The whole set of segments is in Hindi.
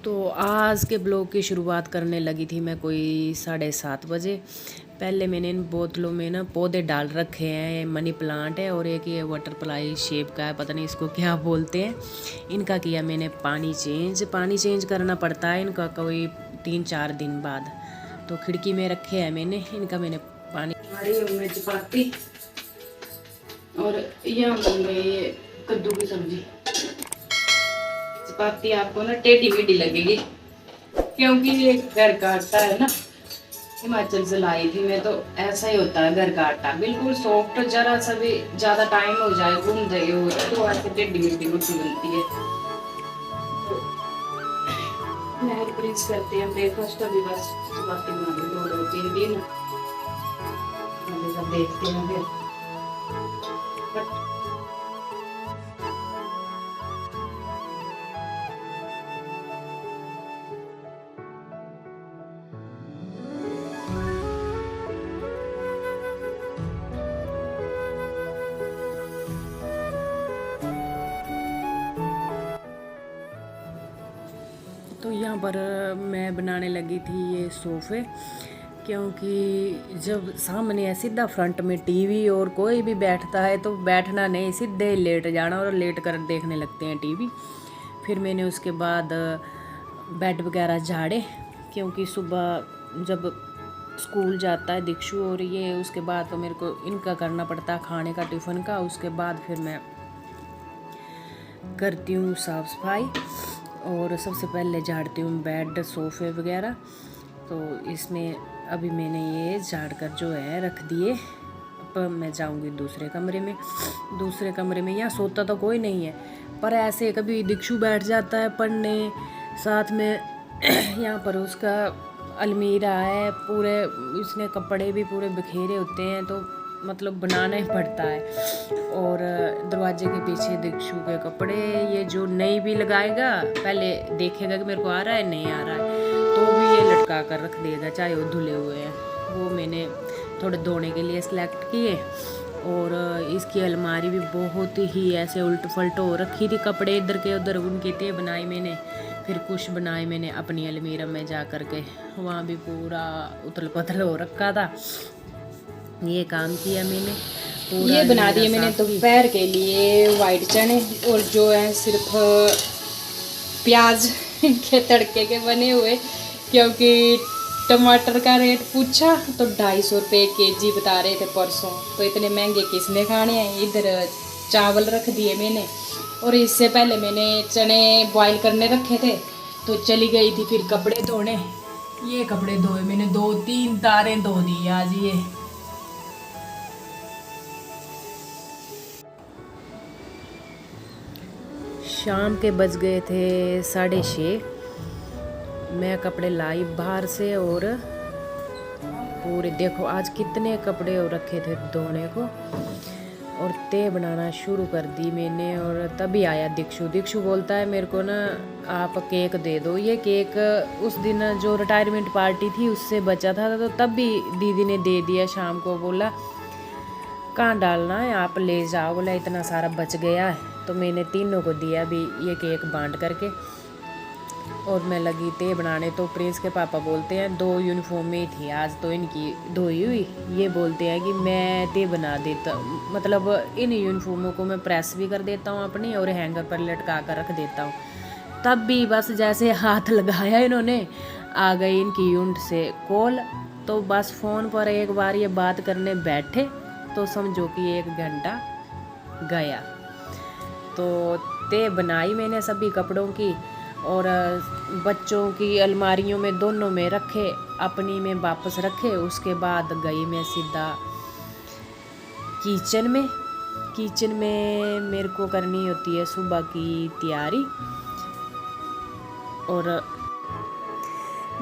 तो आज के ब्लॉग की शुरुआत करने लगी थी मैं कोई 7:30 बजे। पहले मैंने इन बोतलों में ना पौधे डाल रखे हैं। मनी प्लांट है और एक ये बटरफ्लाई शेप का है, पता नहीं इसको क्या बोलते हैं। इनका किया मैंने पानी चेंज करना पड़ता है इनका कोई 3-4 दिन बाद। तो खिड़की में रखे हैं मैंने मैंने पानी। हमारी मिर्च पाती और यह ये कद्दू की सब्जी। चपाती आपको ना टेढ़ी मेढ़ी लगेगी क्योंकि ये घर का आटा है ना, हिमाचल से लाई थी मैं। तो ऐसा ही होता है घर का आटा, बिल्कुल सॉफ्ट। जरा सा भी ज्यादा टाइम हो जाए भून गई हो तो ऐसे टेढ़ी मेढ़ी रोटी बनती है। मेहर प्लीज करते हैं ब्रेकफास्ट। अभी बस चपाती बना ली 2-3 दिन, देखते हैं फिर। तो यहाँ पर मैं बनाने लगी थी ये सोफ़े, क्योंकि जब सामने है सीधा फ्रंट में टीवी और कोई भी बैठता है तो बैठना नहीं, सीधे लेट जाना और लेट कर देखने लगते हैं टीवी। फिर मैंने उसके बाद बेड वगैरह झाड़े, क्योंकि सुबह जब स्कूल जाता है दीक्षु और ये, उसके बाद तो मेरे को इनका करना पड़ता है खाने का, टिफ़िन का। उसके बाद फिर मैं करती हूँ साफ़ सफाई और सबसे पहले झाड़ती हूँ बेड सोफ़े वगैरह। तो इसमें अभी मैंने ये झाड़ कर जो है रख दिए। अब मैं जाऊँगी दूसरे कमरे में। यहाँ सोता तो कोई नहीं है, पर ऐसे कभी दीक्षु बैठ जाता है पढ़ने साथ में। यहाँ पर उसका अलमीरा है, पूरे इसने कपड़े भी पूरे बिखेरे होते हैं, तो मतलब बनाना ही पड़ता है। और दरवाजे के पीछे दीक्षु के कपड़े, ये जो नई भी लगाएगा पहले देखेगा कि मेरे को आ रहा है नहीं आ रहा है, तो भी ये लटका कर रख देगा चाहे वो धुले हुए हैं। वो मैंने थोड़े धोने के लिए सेलेक्ट किए। और इसकी अलमारी भी बहुत ही ऐसे उल्ट फल्ट हो रखी थी, कपड़े इधर के उधर उनके थे बनाई मैंने। फिर कुछ बनाए मैंने अपनी अलमीरा में जा कर के, वहाँ भी पूरा उथल पथल हो रखा था। ये काम किया मैंने पूरा। ये बना दिए मैंने दोपहर के लिए वाइट चने, और जो है सिर्फ प्याज के तड़के के बने हुए, क्योंकि टमाटर का रेट पूछा तो 250 रुपये kg बता रहे थे परसों। तो इतने महंगे किसने खाने हैं। इधर चावल रख दिए मैंने, और इससे पहले मैंने चने बॉईल करने रखे थे, तो चली गई थी फिर कपड़े धोने। ये कपड़े धोए मैंने, 2-3 तारें धो दी आज। ये शाम के बज गए थे 6:30। मैं कपड़े लाई बाहर से और पूरे देखो आज कितने कपड़े हो रखे थे धोने को, और तय बनाना शुरू कर दी मैंने। और तभी आया दीक्षु बोलता है मेरे को ना आप केक दे दो। ये केक उस दिन जो रिटायरमेंट पार्टी थी उससे बचा था, तो तब भी दीदी ने दे दिया शाम को। बोला कहाँ डालना है आप ले जाओ, बोला इतना सारा बच गया है। तो मैंने तीनों को दिया भी ये केक बांट करके, और मैं लगी थे बनाने। तो प्रिंस के पापा बोलते हैं 2 यूनिफॉर्म में ही थी आज तो इनकी धोई हुई। ये बोलते हैं कि मैं ते बना देता, मतलब इन यूनिफॉर्मों को मैं प्रेस भी कर देता हूँ अपनी, और हैंगर पर लटका कर रख देता हूँ। तब भी बस जैसे हाथ लगाया इन्होंने, आ गई इनकी यूनिट से कॉल। तो बस फ़ोन पर एक बार ये बात करने बैठे तो समझो कि 1 घंटा गया। तो ते बनाई मैंने सभी कपड़ों की, और बच्चों की अलमारियों में दोनों में रखे, अपनी में वापस रखे। उसके बाद गई मैं सीधा किचन में मेरे को करनी होती है सुबह की तैयारी। और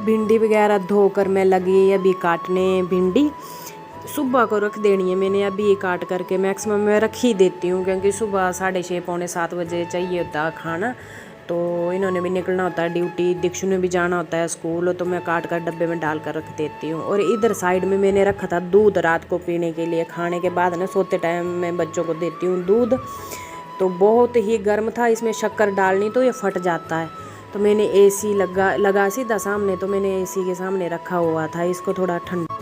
भिंडी वगैरह धोकर मैं लगी अभी काटने। भिंडी सुबह को रख देनी है मैंने, अभी काट करके मैक्सिमम मैं रख ही देती हूँ, क्योंकि सुबह 6:30-7 बजे चाहिए होता है खाना। तो इन्होंने भी निकलना होता है ड्यूटी, दीक्षु ने भी जाना होता है स्कूल, तो मैं काट कर डब्बे में डाल कर रख देती हूँ। और इधर साइड में मैंने रखा था दूध रात को पीने के लिए। खाने के बाद ना सोते टाइम मैं बच्चों को देती हूँ दूध। तो बहुत ही गर्म था, इसमें शक्कर डालनी तो ये फट जाता है। तो मैंने एसी लगा सीधा सामने, तो मैंने एसी के सामने रखा हुआ था इसको थोड़ा ठंडा।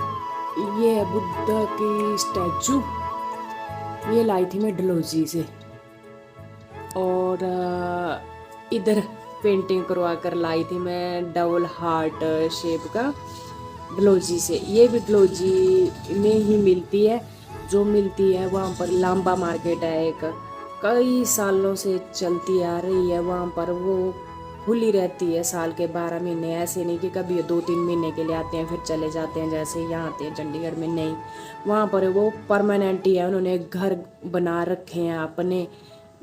ये है बुद्धा की स्टैचू, ये लाई थी मैं डलोजी से, और इधर पेंटिंग करवा कर लाई थी मैं डबल हार्ट शेप का डलोजी से। ये भी डलोजी में ही मिलती है, जो मिलती है वहाँ पर लांबा मार्केट है एक, कई सालों से चलती आ रही है वहाँ पर, वो खुली रहती है साल के 12 महीने। ऐसे नहीं कि कभी 2-3 महीने के लिए आते हैं फिर चले जाते हैं जैसे यहाँ आते हैं चंडीगढ़ में, नहीं, वहाँ पर वो परमानेंट ही है। उन्होंने घर बना रखे हैं, अपने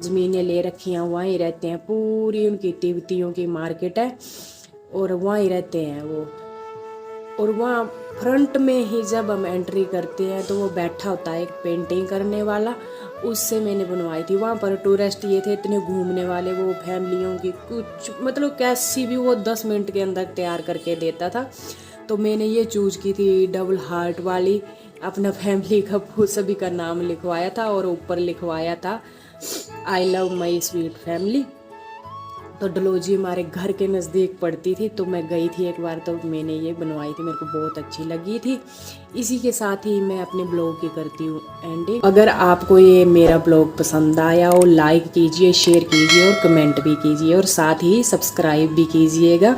ज़मीनें ले रखी हैं, वहीं रहते हैं। पूरी उनकी तिब्बतियों की मार्केट है और वहीं रहते हैं वो। और वहाँ फ्रंट में ही जब हम एंट्री करते हैं तो वो बैठा होता है एक पेंटिंग करने वाला, उससे मैंने बनवाई थी। वहाँ पर टूरिस्ट ये थे इतने घूमने वाले, वो फैमिलियों की कुछ मतलब कैसी भी वो 10 मिनट के अंदर तैयार करके देता था। तो मैंने ये चूज की थी डबल हार्ट वाली, अपना फैमिली का सभी का नाम लिखवाया था और ऊपर लिखवाया था I love my sweet family. तो डलोजी हमारे घर के नज़दीक पड़ती थी, तो मैं गई थी एक बार, तो मैंने ये बनवाई थी, मेरे को बहुत अच्छी लगी थी। इसी के साथ ही मैं अपने ब्लॉग की करती हूँ एंडिंग। अगर आपको ये मेरा ब्लॉग पसंद आया हो, लाइक कीजिए, शेयर कीजिए और कमेंट भी कीजिए, और साथ ही सब्सक्राइब भी कीजिएगा।